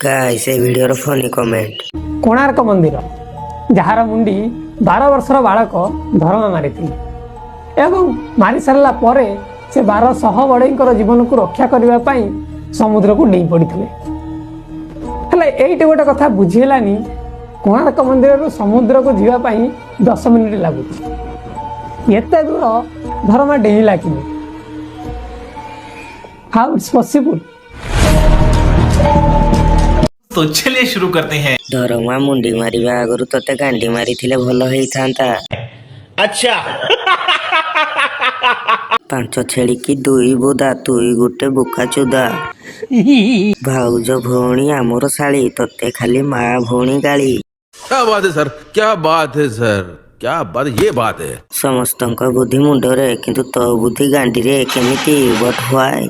Guys ए video funny comment. Konark मंदिर jar मुंडी 12 वर्षर बालक धर्म मारी एवं मारी सारा पर से 12 सह बड़े जीवन को रक्षा करने समुद्र को नहीं पड़ी ये गोटे कथा बुझेलानी कोणार्क मंदिर समुद्र को जावाई 10 मिनिट लगुच एत दूर धर्म डेला कि हाउ इट्स पॉसिबल। तो चलिए शुरू करते हैं। धर्मा मुंडी मारिबा आगरु तते गांडी मारी थिले भलो हेई थांता। अच्छा 5 छेली की 2 बुदा तुई गुटे बुका चुदा। भाउज भौणी आमोर साली तते खाली मा भौणी गाली। क्या बात है सर, क्या बात है सर, क्या बात, ये बात है। समस्तंक बुद्धि मुंडरे किंतु तो बुद्धि गांडी रे केमिति व्हाट व्हाई।